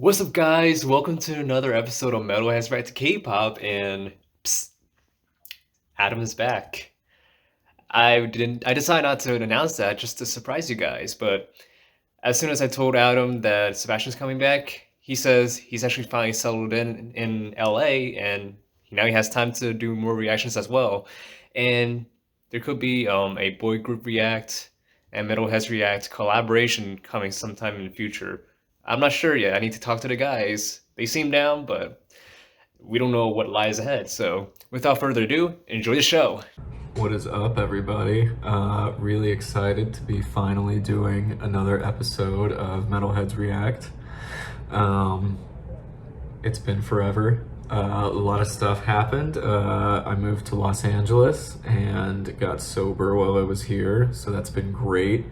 What's up, guys? Welcome to another episode of Metalheads Back to K-pop, and psst, Adam is back. I decided not to announce that just to surprise you guys, but as soon as I told Adam that Sebastian's coming back, he says he's actually finally settled in LA, and now he has time to do more reactions as well. And there could be a boy group react and Metalheads react collaboration coming sometime in the future. I'm not sure yet. I need to talk to the guys. They seem down, but we don't know what lies ahead. So, without further ado, enjoy the show. What is up, everybody? Really excited to be finally doing another episode of Metalheads React. It's been forever. A lot of stuff happened. I moved to Los Angeles and got sober while I was here, so that's been great.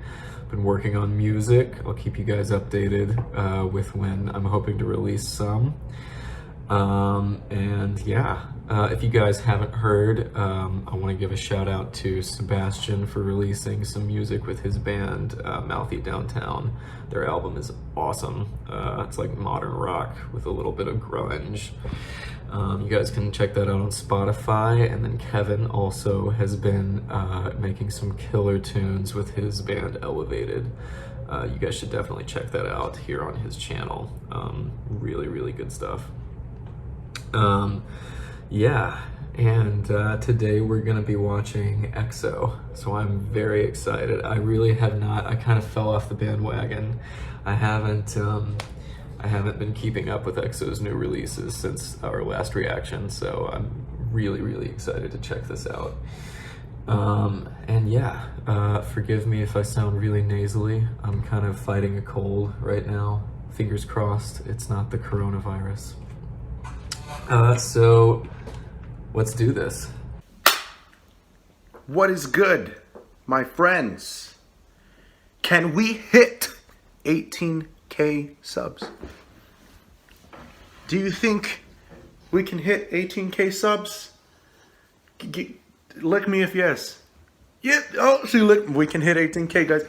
Been working on music. I'll keep you guys updated with when I'm hoping to release some. And yeah, if you guys haven't heard, I want to give a shout out to Sebastian for releasing some music with his band, Mouthy Downtown. Their album is awesome. It's like modern rock with a little bit of grunge. You guys can check that out on Spotify. And then Kevin also has been making some killer tunes with his band Elevated. You guys should definitely check that out here on his channel. Really, really good stuff. Yeah, and today we're gonna be watching EXO, so I'm very excited. I really have not, I kind of fell off the bandwagon. I haven't been keeping up with EXO's new releases since our last reaction, so I'm really, really excited to check this out. And yeah, forgive me if I sound really nasally. I'm kind of fighting a cold right now. Fingers crossed it's not the coronavirus. So let's do this. What is good, my friends? Can we hit 18K subs? Do you think we can hit 18K subs? Lick me if yes. Yeah, oh, see, look, we can hit 18K, guys.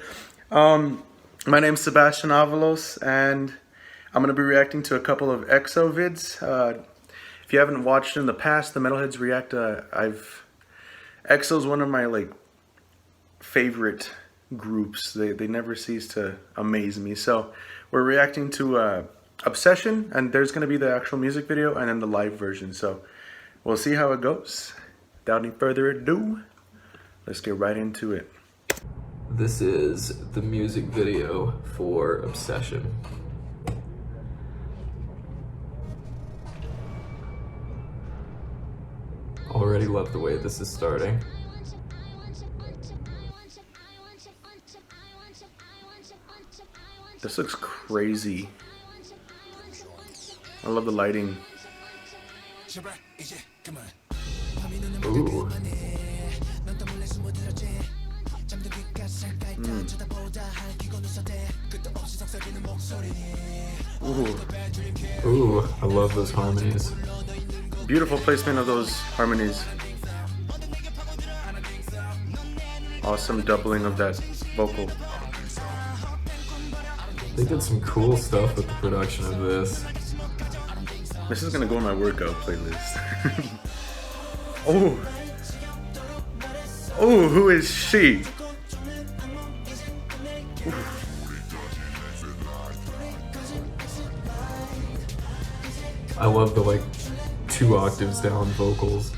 My name's Sebastian Avalos, and I'm going to be reacting to a couple of EXO vids. If you haven't watched in the past, the Metalheads React, EXO's one of my favorite groups. They never cease to amaze me. So we're reacting to Obsession, and there's gonna be the actual music video and then the live version. So we'll see how it goes. Without any further ado, let's get right into it. This is the music video for Obsession. Already love the way this is starting. This looks crazy. I love the lighting. Ooh. Ooh, I love those harmonies. Beautiful placement of those harmonies. Awesome doubling of that vocal. They did some cool stuff with the production of this. This is gonna go in my workout playlist. Oh! Oh, who is she? I love the 2 octaves down vocals.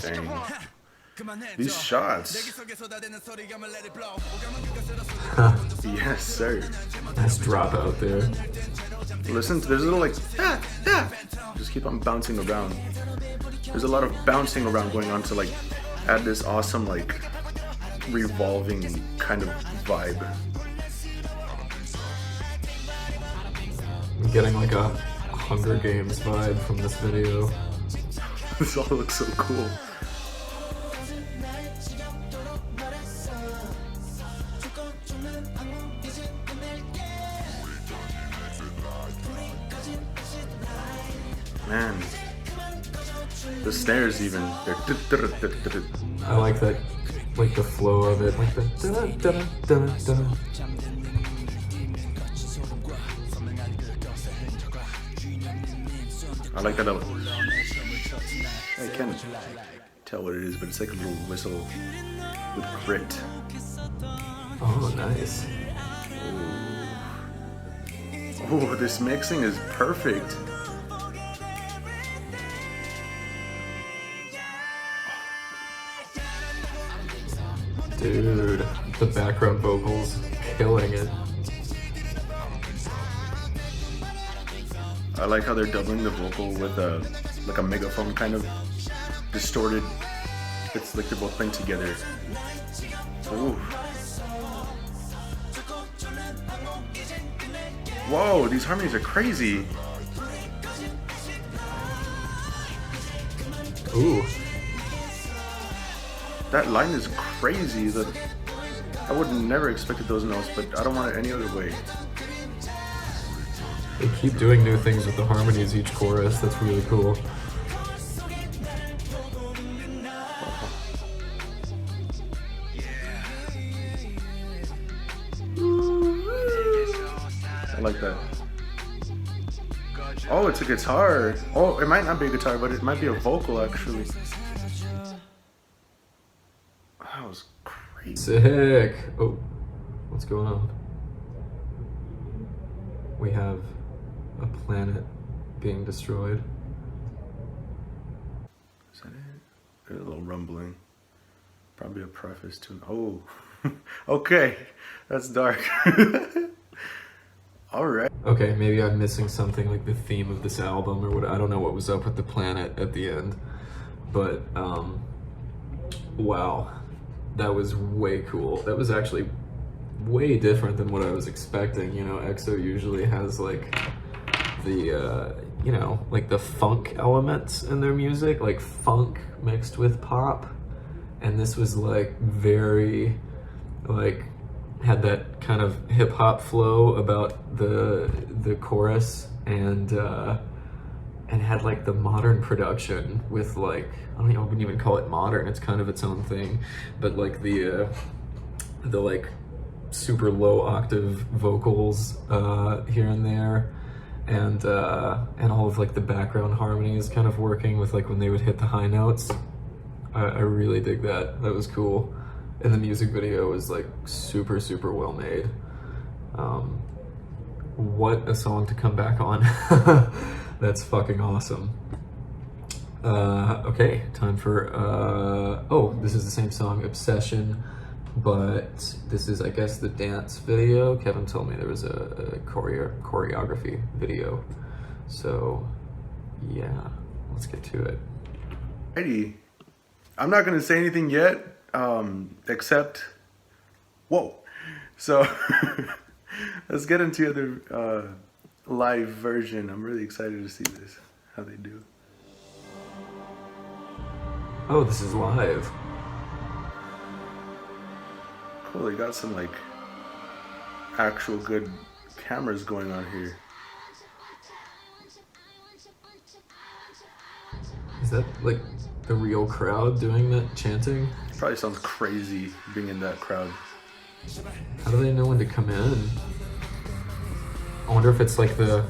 Dang. These shots. Yes, sir. Nice drop out there. Listen, there's a little just keep on bouncing around. There's a lot of bouncing around going on to add this awesome revolving kind of vibe. I'm getting a Hunger Games vibe from this video. This all looks so cool. Man, the snares even. I like that like the flow of it, like the da-da-da-da-da-da. I like that. I can't tell what it is, but it's like a little whistle with grit. Oh, nice. Oh, this mixing is perfect. Dude, the background vocals, killing it. I like how they're doubling the vocal with like a megaphone kind of distorted. It's like they're both playing together. Ooh. Whoa, these harmonies are crazy. Ooh. That line is crazy. I would never expected those notes, but I don't want it any other way. They keep doing new things with the harmonies each chorus. That's really cool. I like that. Oh, it's a guitar. Oh, it might not be a guitar, but it might be a vocal actually. That was crazy. Sick. Oh, what's going on? We have a planet being destroyed. Is that it? There's a little rumbling. Probably a preface to. Oh, okay. That's dark. All right. Okay, maybe I'm missing something like the theme of this album or what. I don't know what was up with the planet at the end, but wow, that was way cool. That was actually way different than what I was expecting. You know, EXO usually has like the you know, like the funk elements in their music, like funk mixed with pop, and this was like very like had that kind of hip hop flow about the chorus, and had like the modern production with like, I wouldn't even call it modern, it's kind of its own thing, but like the like super low octave vocals here and there, and all of like the background harmonies kind of working with like when they would hit the high notes. I really dig that. That was cool. And the music video was like super, super well made. What a song to come back on. That's fucking awesome. Okay, time for, oh, this is the same song, Obsession, but this is, I guess, the dance video. Kevin told me there was a choreography video. So, yeah, let's get to it. Alrighty. I'm not going to say anything yet. Except, whoa. So let's get into the live version. I'm really excited to see this, how they do. Oh, this is live. Cool, they got some like actual good cameras going on here. Is that like the real crowd doing that chanting? Probably sounds crazy being in that crowd. How do they know when to come in? I wonder if it's like the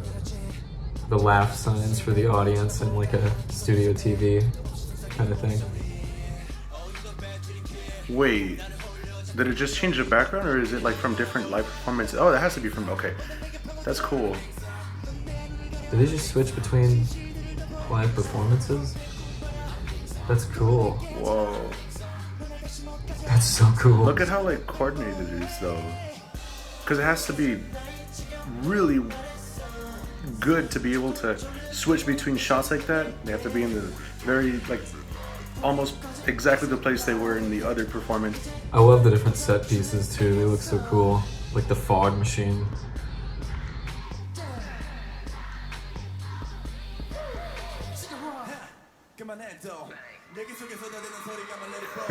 laugh signs for the audience and like a studio TV kind of thing. Wait, did it just change the background, or is it like from different live performances? Oh, that has to be from, okay. That's cool. Did they just switch between live performances? That's cool. Whoa. That's so cool. Look at how like coordinated it is though. Because it has to be really good to be able to switch between shots like that. They have to be in the very, like, almost exactly the place they were in the other performance. I love the different set pieces too. They look so cool. Like the fog machine.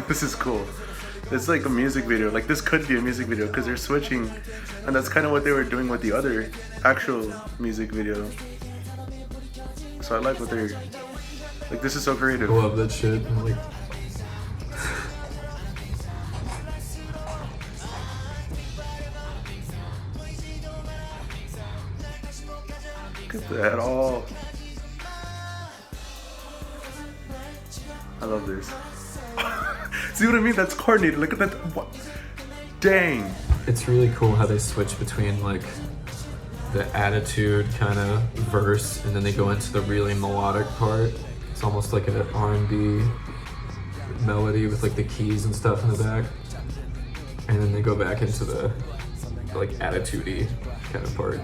This is cool. It's like a music video. Like, this could be a music video because they're switching, and that's kind of what they were doing with the other actual music video. So I like what they're like. This is so creative. I love that shit. I'm like, Look at that all. I love this. See what I mean? That's coordinated. Look at that. What? Dang. It's really cool how they switch between like the attitude kind of verse and then they go into the really melodic part. It's almost like an R&B melody with like the keys and stuff in the back. And then they go back into the like attitude-y kind of part.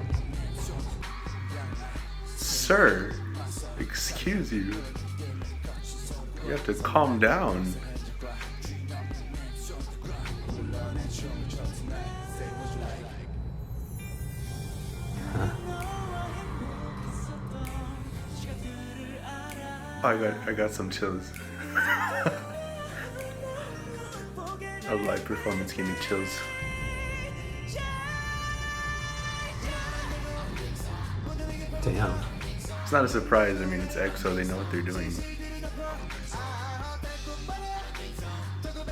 Sir, excuse you. You have to calm down. I got some chills. A live performance gave me chills. Damn. It's not a surprise. I mean, it's EXO. They know what they're doing.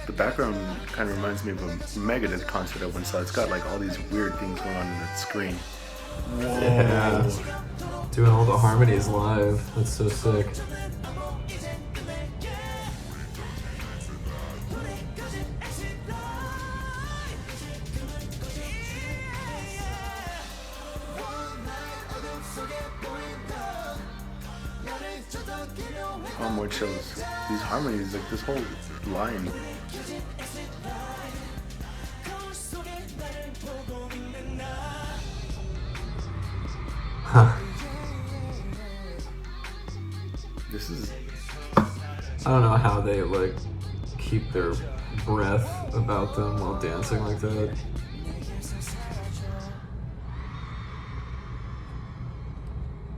The background kind of reminds me of a Megadeth concert I once saw. It's got like all these weird things going on in that screen. Whoa. Yeah. Doing all the harmonies live. That's so sick. Oh, more chills. These harmonies, like this whole line. Huh. This is... I don't know how they like keep their breath about them while dancing like that.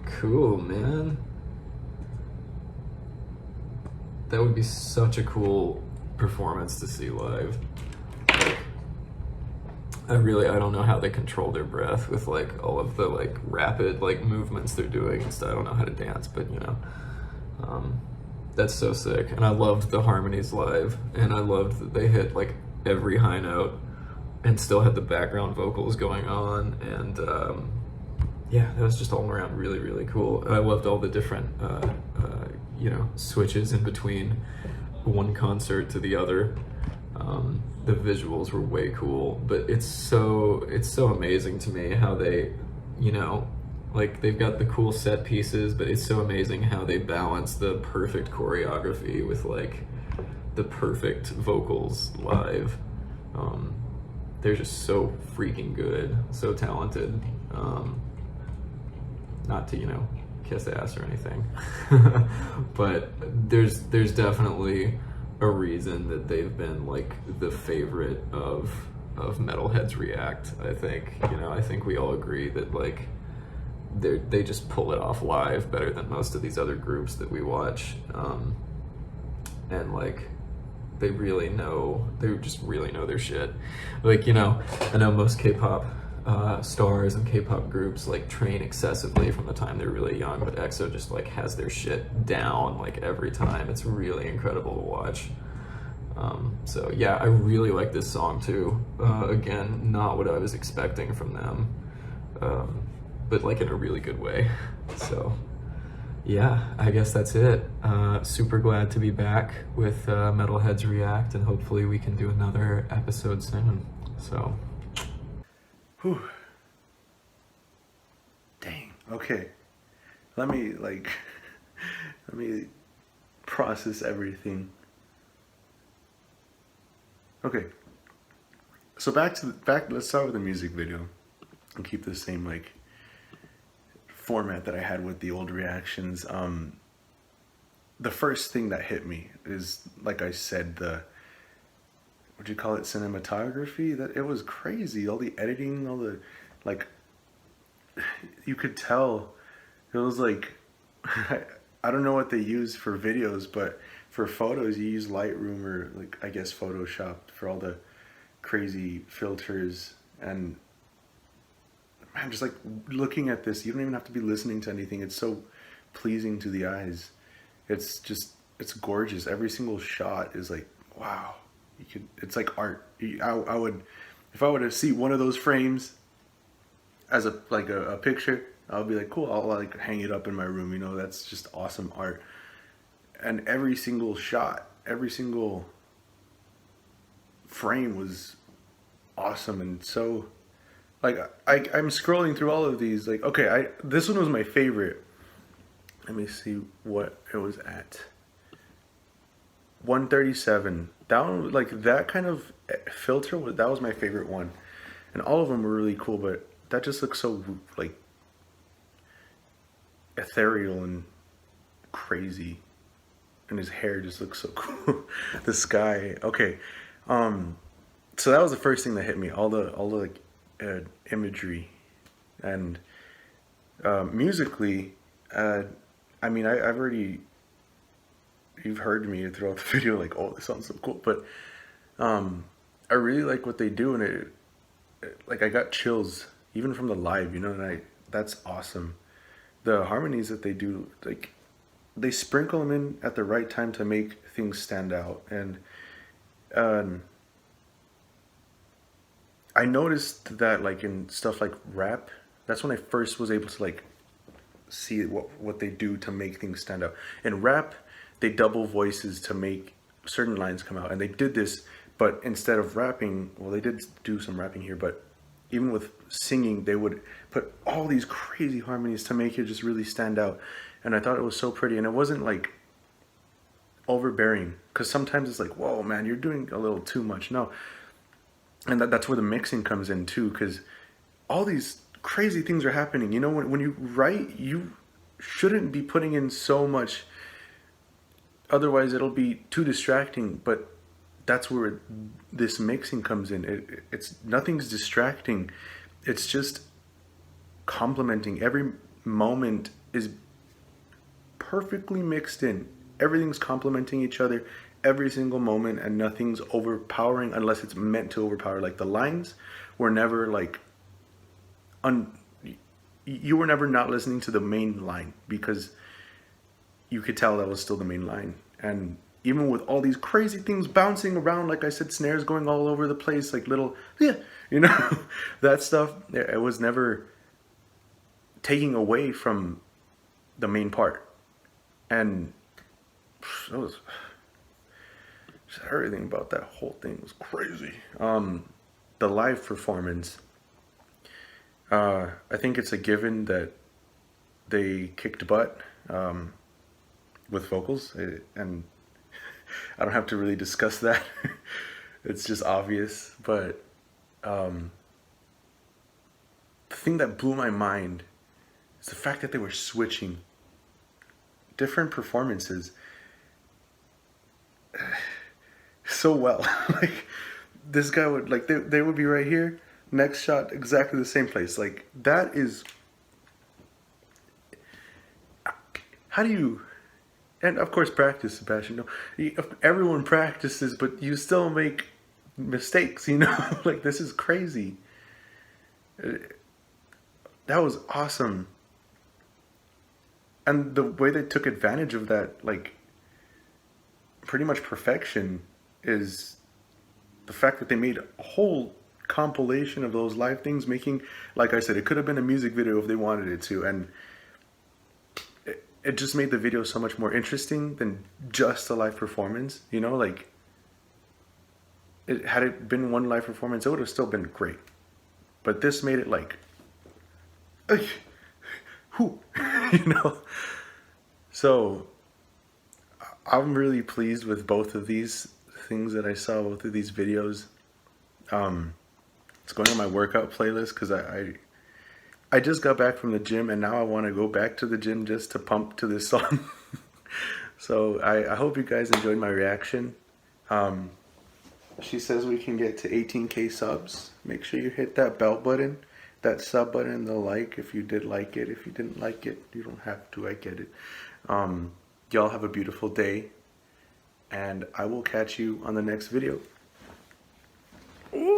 Cool, man. That would be such a cool performance to see live. Like, I don't know how they control their breath with like all of the like rapid like movements they're doing and stuff. I don't know how to dance, but you know, that's so sick. And I loved the harmonies live, and I loved that they hit like every high note and still had the background vocals going on, and yeah, that was just all around really, really cool. And I loved all the different you know, switches in between one concert to the other. The visuals were way cool, but it's so amazing to me how they, you know, like they've got the cool set pieces, but it's so amazing how they balance the perfect choreography with like the perfect vocals live. They're just so freaking good, so talented. Not to, you know, kiss ass or anything, but there's definitely a reason that they've been like the favorite of Metalheads React. I think, you know, I think we all agree that like they just pull it off live better than most of these other groups that we watch, and like they just really know their shit. Like, you know, I know most K-pop stars and K-pop groups like train excessively from the time they're really young, but EXO just like has their shit down like every time. It's really incredible to watch. So yeah, I really like this song too. Again, not what I was expecting from them, but like in a really good way. So yeah, I guess that's it. Super glad to be back with Metalheads React, and hopefully we can do another episode soon. So Whew. Dang. Okay. Let me process everything. Okay. So let's start with the music video and keep the same like format that I had with the old reactions. The first thing that hit me is, like I said, what'd you call it, cinematography? That it was crazy. All the editing, all the, like, you could tell it was like, I don't know what they use for videos, but for photos you use Lightroom or like, I guess Photoshop for all the crazy filters. And man, just like looking at this, you don't even have to be listening to anything. It's so pleasing to the eyes. It's gorgeous. Every single shot is like, wow. It's like art. I would, if I were to see one of those frames as a picture, I'll be like, cool, I'll like hang it up in my room, you know, that's just awesome art. And every single shot, every single frame was awesome. And so like I'm scrolling through all of these, like, okay, this one was my favorite. Let me see what it was at. 137. That one, like that kind of filter, that was my favorite one. And all of them were really cool, but that just looks so like ethereal and crazy. And his hair just looks so cool. The sky. Okay. So that was the first thing that hit me. All the like imagery and musically. I mean, I've already, you've heard me throughout the video, like, oh, this sounds so cool. But I really like what they do, and like I got chills even from the live, you know, and that's awesome. The harmonies that they do, like they sprinkle them in at the right time to make things stand out. And I noticed that like in stuff like rap, that's when I first was able to like see what they do to make things stand out. In rap, they double voices to make certain lines come out, and they did this, but instead of rapping, well, they did do some rapping here, but even with singing, they would put all these crazy harmonies to make it just really stand out. And I thought it was so pretty, and it wasn't like overbearing, because sometimes it's like, whoa, man, you're doing a little too much. No. And that's where the mixing comes in too, because all these crazy things are happening. You know, when you write, you shouldn't be putting in so much, otherwise it'll be too distracting. But that's where this mixing comes in. It's nothing's distracting, it's just complementing. Every moment is perfectly mixed in, everything's complementing each other every single moment, and nothing's overpowering unless it's meant to overpower. Like the lines were never like you were never not listening to the main line, because you could tell that was still the main line. And even with all these crazy things bouncing around, like I said, snares going all over the place, like little, yeah, you know, that stuff, it was never taking away from the main part. And that was, just everything about that whole thing was crazy. The live performance, I think it's a given that they kicked butt with vocals, and I don't have to really discuss that. It's just obvious. But the thing that blew my mind is the fact that they were switching different performances so well. Like this guy would, like, they would be right here, next shot exactly the same place. Like that is, how do you, and of course practice, Sebastian, no, everyone practices, but you still make mistakes, you know. Like this is crazy. That was awesome. And the way they took advantage of that, like pretty much perfection, is the fact that they made a whole compilation of those live things, making, like I said, it could have been a music video if they wanted it to, and it just made the video so much more interesting than just a live performance, you know. Like had it been one live performance, it would have still been great, but this made it like, who, you know. So I'm really pleased with both of these things that I saw, both of these videos. It's going on my workout playlist, because I just got back from the gym, and now I want to go back to the gym just to pump to this song. So I hope you guys enjoyed my reaction. She says we can get to 18K subs. Make sure you hit that bell button, that sub button, the like if you did like it. If you didn't like it, you don't have to, I get it. Y'all have a beautiful day, and I will catch you on the next video. Ooh.